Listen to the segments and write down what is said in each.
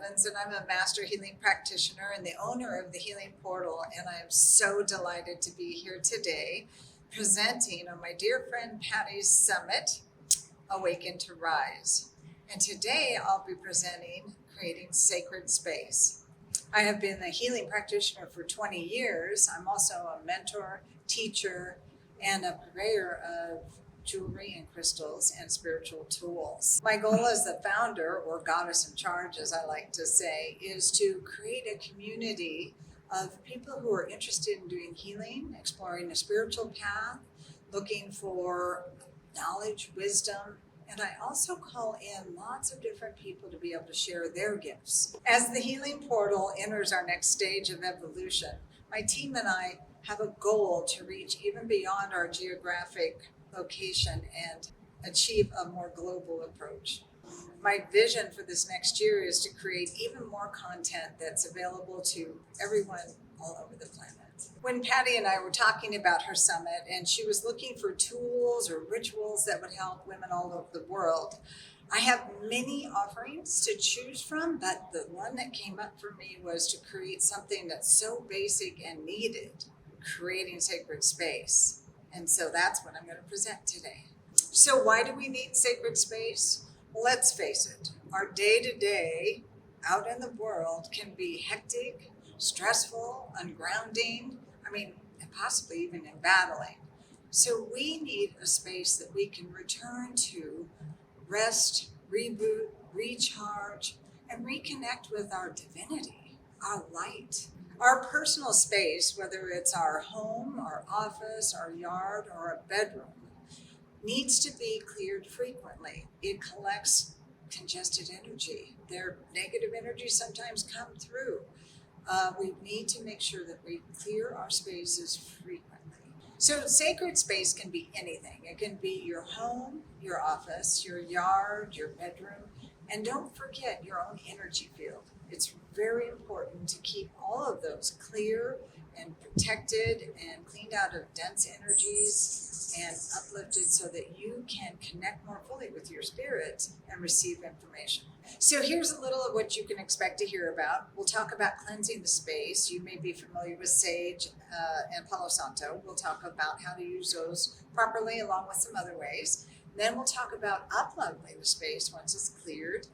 Evans, and I'm a master healing practitioner and the owner of the Healing Portal. And I'm so delighted to be here today presenting on my dear friend Patty's summit, Awaken to Rise. And today I'll be presenting creating sacred space. I have been a healing practitioner for 20 years. I'm also a mentor, teacher, and a purveyor of jewelry and crystals and spiritual tools. My goal as the founder, or goddess in charge, as I like to say, is to create a community of people who are interested in doing healing, exploring a spiritual path, looking for knowledge, wisdom, and I also call in lots of different people to be able to share their gifts. As the Healing Portal enters our next stage of evolution, my team and I have a goal to reach even beyond our geographic location and achieve a more global approach. My vision for this next year is to create even more content that's available to everyone all over the planet. When Patty and I were talking about her summit and she was looking for tools or rituals that would help women all over the world, I have many offerings to choose from, but the one that came up for me was to create something that's so basic and needed, creating sacred space. And so that's what I'm going to present today. So why do we need sacred space? Well, let's face it, our day-to-day out in the world can be hectic, stressful, ungrounding, and possibly even embattling. So we need a space that we can return to, rest, reboot, recharge, and reconnect with our divinity, our light. Our personal space, whether it's our home, our office, our yard, or a bedroom, needs to be cleared frequently. It collects congested energy. Their negative energy sometimes come through. We need to make sure that we clear our spaces frequently. So sacred space can be anything. It can be your home, your office, your yard, your bedroom, and don't forget your own energy field. It's very important to keep all of those clear and protected and cleaned out of dense energies and uplifted so that you can connect more fully with your spirit and receive information. So here's a little of what you can expect to hear about. We'll talk about cleansing the space. You may be familiar with sage and Palo Santo. We'll talk about how to use those properly along with some other ways. Then we'll talk about up-leveling the space once it's cleared.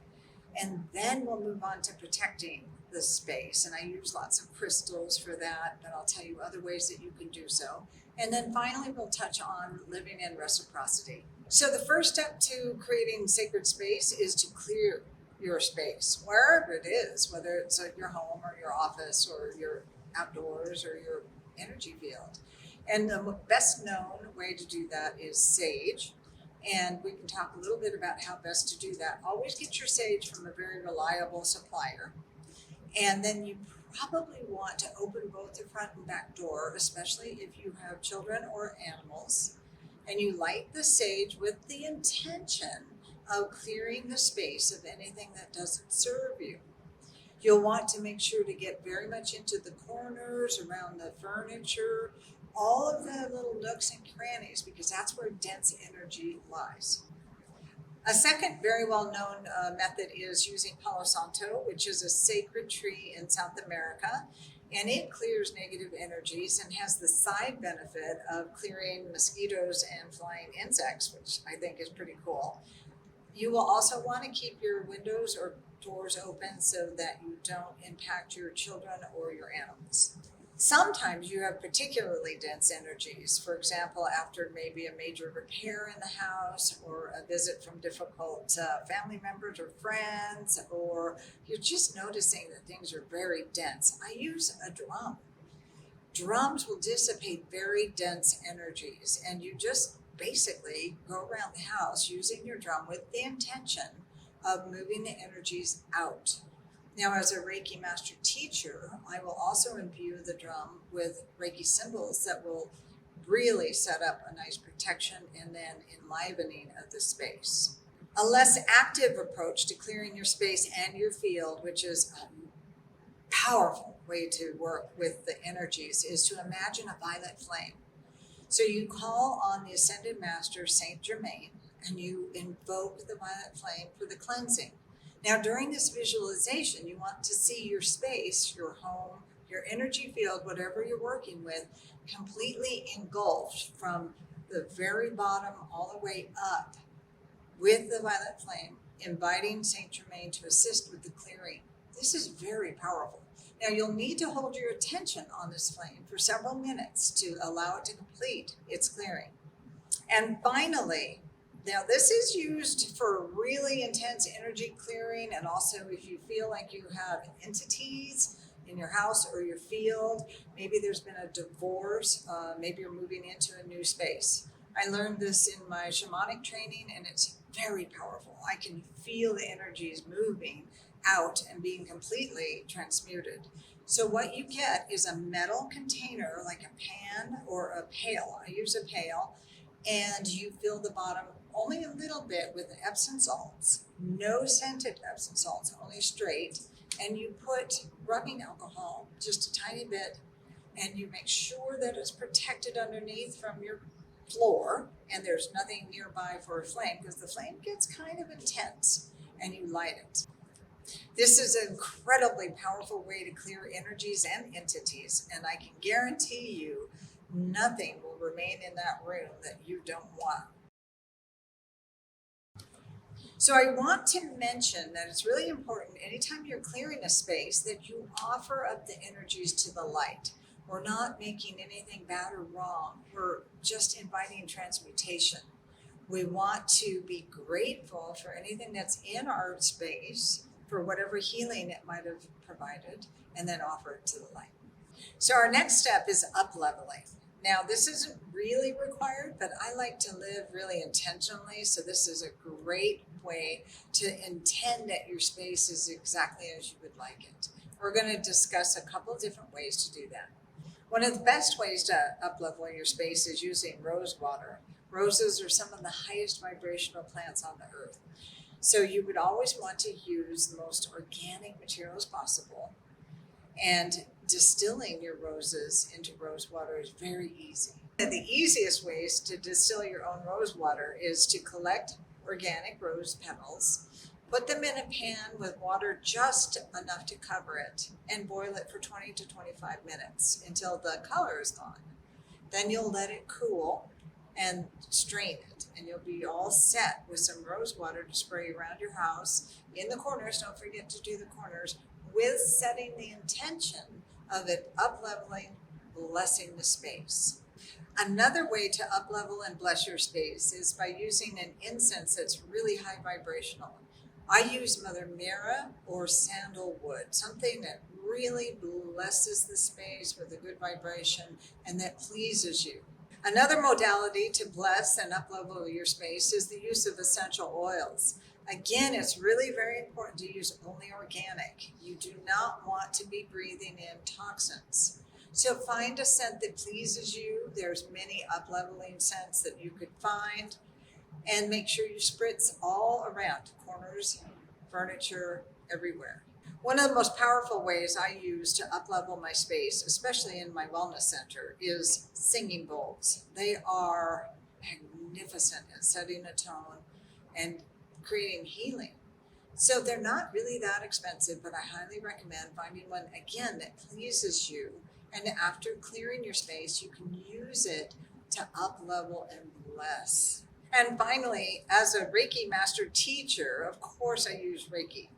And then we'll move on to protecting the space. And I use lots of crystals for that, but I'll tell you other ways that you can do so. And then finally, we'll touch on living in reciprocity. So the first step to creating sacred space is to clear your space, wherever it is, whether it's at your home or your office or your outdoors or your energy field. And the best known way to do that is sage. And we can talk a little bit about how best to do that. Always get your sage from a very reliable supplier. And then you probably want to open both the front and back door, especially if you have children or animals. And you light the sage with the intention of clearing the space of anything that doesn't serve you. You'll want to make sure to get very much into the corners, around the furniture, all of the little nooks and crannies, because that's where dense energy lies. A second very well-known method is using Palo Santo, which is a sacred tree in South America, and it clears negative energies and has the side benefit of clearing mosquitoes and flying insects, which I think is pretty cool. You will also want to keep your windows or doors open so that you don't impact your children or your animals. Sometimes you have particularly dense energies. For example, after maybe a major repair in the house or a visit from difficult family members or friends, or you're just noticing that things are very dense. I use a drum. Drums will dissipate very dense energies, and you just basically go around the house using your drum with the intention of moving the energies out. Now, as a Reiki master teacher, I will also imbue the drum with Reiki symbols that will really set up a nice protection and then enlivening of the space. A less active approach to clearing your space and your field, which is a powerful way to work with the energies, is to imagine a violet flame. So you call on the Ascended Master, Saint Germain, and you invoke the violet flame for the cleansing. Now, during this visualization, you want to see your space, your home, your energy field, whatever you're working with, completely engulfed from the very bottom all the way up with the violet flame, inviting Saint Germain to assist with the clearing. This is very powerful. Now, you'll need to hold your attention on this flame for several minutes to allow it to complete its clearing. And finally, now this is used for really intense energy clearing, and also if you feel like you have entities in your house or your field, maybe there's been a divorce, maybe you're moving into a new space. I learned this in my shamanic training, and it's very powerful. I can feel the energies moving out and being completely transmuted. So what you get is a metal container, like a pan or a pail. I use a pail, and you fill the bottom only a little bit with Epsom salts, no scented Epsom salts, only straight, and you put rubbing alcohol, just a tiny bit, and you make sure that it's protected underneath from your floor, and there's nothing nearby for a flame, because the flame gets kind of intense, and you light it. This is an incredibly powerful way to clear energies and entities, and I can guarantee you nothing will remain in that room that you don't want. So I want to mention that it's really important anytime you're clearing a space that you offer up the energies to the light. We're not making anything bad or wrong. We're just inviting transmutation. We want to be grateful for anything that's in our space, for whatever healing it might have provided, and then offer it to the light. So our next step is up-leveling. Now, this isn't really required, but I like to live really intentionally, so this is a great way to intend that your space is exactly as you would like it. We're going to discuss a couple of different ways to do that. One of the best ways to up-level your space is using rose water. Roses are some of the highest vibrational plants on the earth. So you would always want to use the most organic materials possible, and distilling your roses into rose water is very easy. And the easiest ways to distill your own rose water is to collect organic rose petals, put them in a pan with water just enough to cover it, and boil it for 20 to 25 minutes until the color is gone. Then you'll let it cool and strain it, and you'll be all set with some rose water to spray around your house. In the corners, don't forget to do the corners, with setting the intention of it up-leveling, blessing the space. Another way to up-level and bless your space is by using an incense that's really high vibrational. I use Mother Mira or sandalwood, something that really blesses the space with a good vibration and that pleases you. Another modality to bless and up-level your space is the use of essential oils. Again, it's really very important to use only organic. You do not want to be breathing in toxins. So find a scent that pleases you. There's many up-leveling scents that you could find. And make sure you spritz all around, corners, furniture, everywhere. One of the most powerful ways I use to up-level my space, especially in my wellness center, is singing bowls. They are magnificent at setting a tone and creating healing. So they're not really that expensive, but I highly recommend finding one, again, that pleases you. And after clearing your space, you can use it to up-level and bless. And finally, as a Reiki master teacher, of course I use Reiki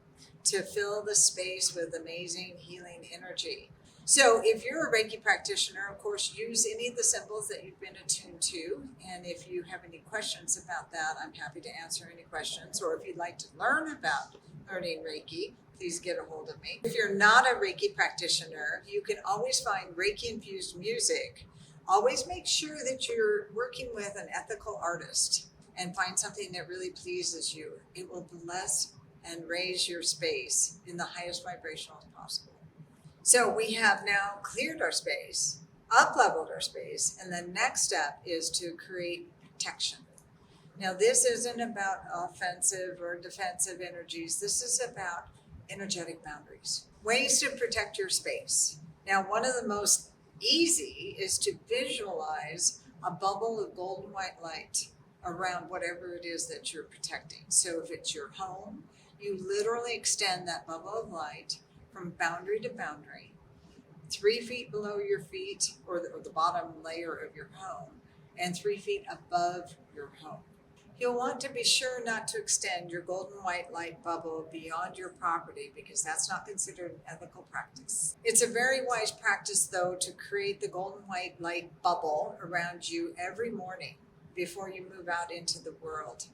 to fill the space with amazing healing energy. So if you're a Reiki practitioner, of course, use any of the symbols that you've been attuned to. And if you have any questions about that, I'm happy to answer any questions. Or if you'd like to learn about learning Reiki, please get a hold of me. If you're not a Reiki practitioner, you can always find Reiki-infused music. Always make sure that you're working with an ethical artist and find something that really pleases you. It will bless and raise your space in the highest vibration as possible. So we have now cleared our space, up-leveled our space, and the next step is to create protection. Now, this isn't about offensive or defensive energies. This is about energetic boundaries, ways to protect your space. Now, one of the most easy is to visualize a bubble of golden white light around whatever it is that you're protecting. So if it's your home, You literally extend that bubble of light from boundary to boundary, 3 feet below your feet or the bottom layer of your home, and 3 feet above your home. You'll want to be sure not to extend your golden white light bubble beyond your property because that's not considered an ethical practice. It's a very wise practice, though, to create the golden white light bubble around you every morning before you move out into the world.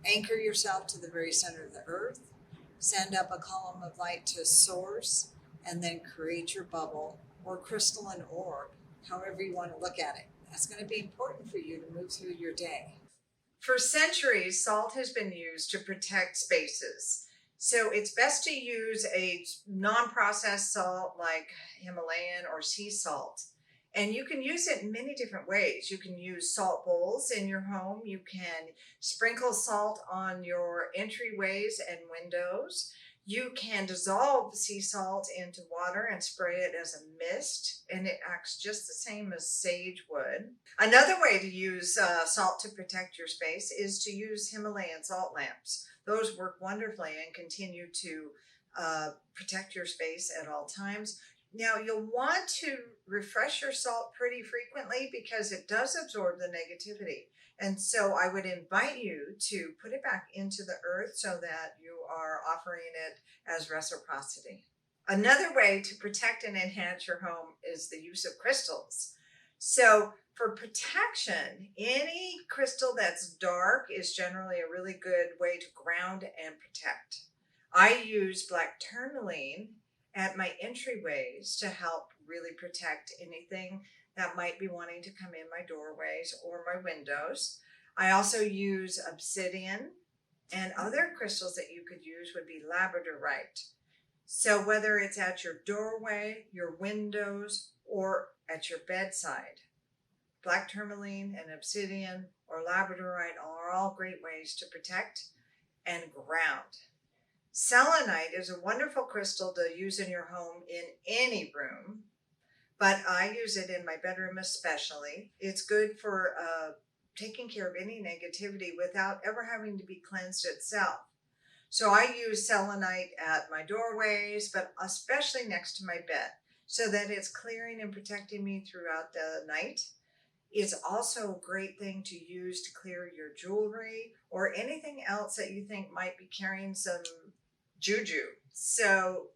Anchor yourself to the very center of the earth, send up a column of light to source, and then create your bubble or crystalline orb, however you want to look at it. That's going to be important for you to move through your day. For centuries, salt has been used to protect spaces. So it's best to use a non-processed salt like Himalayan or sea salt. And you can use it in many different ways. You can use salt bowls in your home. You can sprinkle salt on your entryways and windows. You can dissolve sea salt into water and spray it as a mist, and it acts just the same as sage would. Another way to use salt to protect your space is to use Himalayan salt lamps. Those work wonderfully and continue to protect your space at all times. Now, you'll want to refresh your salt pretty frequently because it does absorb the negativity. And so I would invite you to put it back into the earth so that you are offering it as reciprocity. Another way to protect and enhance your home is the use of crystals. So for protection, any crystal that's dark is generally a really good way to ground and protect. I use black tourmaline at my entryways to help really protect anything that might be wanting to come in my doorways or my windows. I also use obsidian, and other crystals that you could use would be labradorite. So whether it's at your doorway, your windows, or at your bedside, black tourmaline and obsidian or labradorite are all great ways to protect and ground. Selenite is a wonderful crystal to use in your home in any room, but I use it in my bedroom especially. It's good for taking care of any negativity without ever having to be cleansed itself. So I use selenite at my doorways, but especially next to my bed, so that it's clearing and protecting me throughout the night. It's also a great thing to use to clear your jewelry or anything else that you think might be carrying some juju. So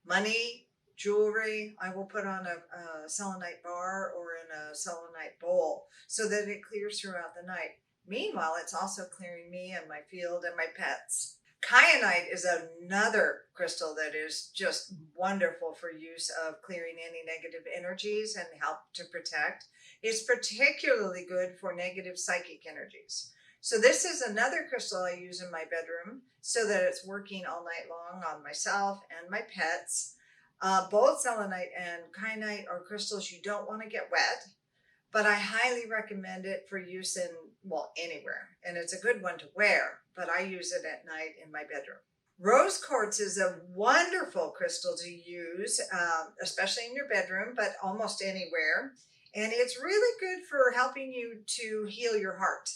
money, jewelry, I will put on a selenite bar or in a selenite bowl so that it clears throughout the night. Meanwhile, it's also clearing me and my field and my pets. Kyanite is another crystal that is just wonderful for use of clearing any negative energies and help to protect. It's particularly good for negative psychic energies. So this is another crystal I use in my bedroom so that it's working all night long on myself and my pets. Both selenite and kyanite are crystals you don't want to get wet, but I highly recommend it for use in, well, anywhere. And it's a good one to wear, but I use it at night in my bedroom. Rose quartz is a wonderful crystal to use, especially in your bedroom, but almost anywhere. And it's really good for helping you to heal your heart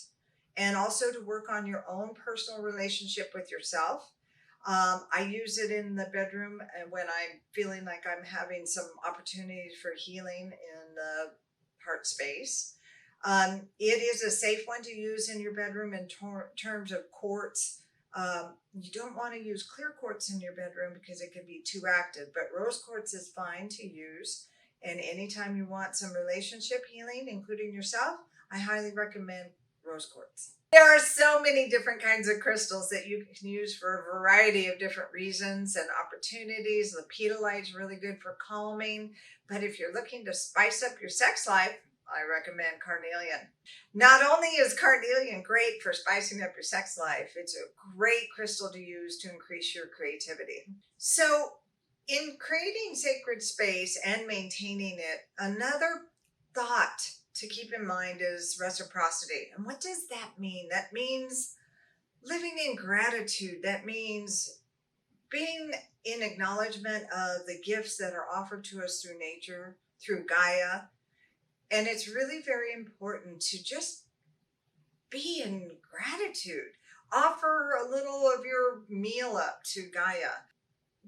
and also to work on your own personal relationship with yourself. I use it in the bedroom when I'm feeling like I'm having some opportunities for healing in the heart space. It is a safe one to use in your bedroom in terms of quartz. You don't want to use clear quartz in your bedroom because it can be too active, but rose quartz is fine to use. And anytime you want some relationship healing, including yourself, I highly recommend rose quartz. There are so many different kinds of crystals that you can use for a variety of different reasons and opportunities. Lepidolite is really good for calming, but if you're looking to spice up your sex life, I recommend carnelian. Not only is carnelian great for spicing up your sex life, it's a great crystal to use to increase your creativity. So in creating sacred space and maintaining it, another thought to keep in mind is reciprocity. And what does that mean? That means living in gratitude. That means being in acknowledgement of the gifts that are offered to us through nature, through Gaia. And it's really very important to just be in gratitude. Offer a little of your meal up to Gaia.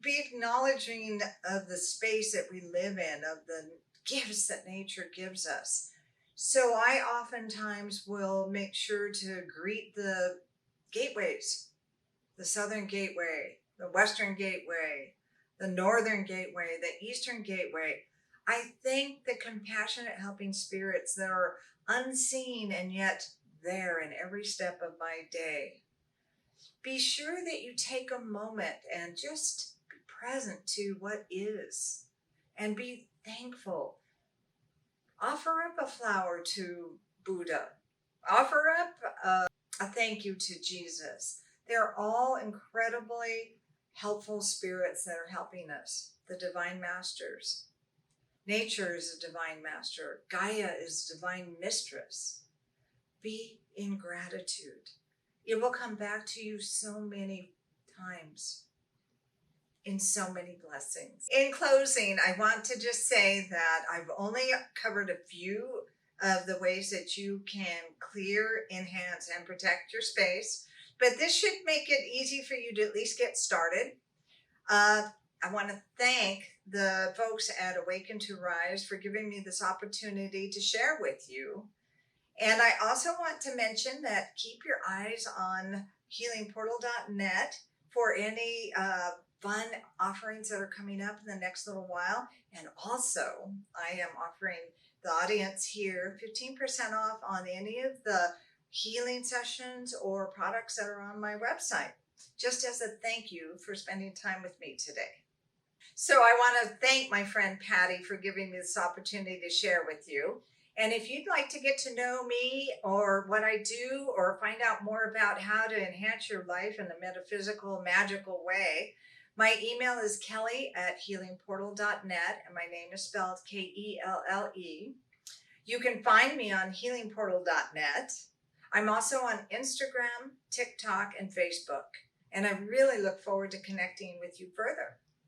Be acknowledging of the space that we live in, of the gifts that nature gives us. So I oftentimes will make sure to greet the gateways, the Southern Gateway, the Western Gateway, the Northern Gateway, the Eastern Gateway. I thank the compassionate helping spirits that are unseen and yet there in every step of my day. Be sure that you take a moment and just be present to what is and be thankful. Offer up a flower to Buddha. Offer up a thank you to Jesus. They're all incredibly helpful spirits that are helping us, the divine masters. Nature is a divine master. Gaia is divine mistress. Be in gratitude. It will come back to you so many times in so many blessings. In closing, I want to just say that I've only covered a few of the ways that you can clear, enhance, and protect your space, but this should make it easy for you to at least get started. I want to thank the folks at Awaken to Rise for giving me this opportunity to share with you. And I also want to mention that keep your eyes on healingportal.net for any fun offerings that are coming up in the next little while. And also, I am offering the audience here 15% off on any of the healing sessions or products that are on my website, just as a thank you for spending time with me today. So I want to thank my friend Patty for giving me this opportunity to share with you. And if you'd like to get to know me or what I do or find out more about how to enhance your life in a metaphysical, magical way, my email is kelly@healingportal.net, and my name is spelled Kelle. You can find me on healingportal.net. I'm also on Instagram, TikTok, and Facebook. And I really look forward to connecting with you further.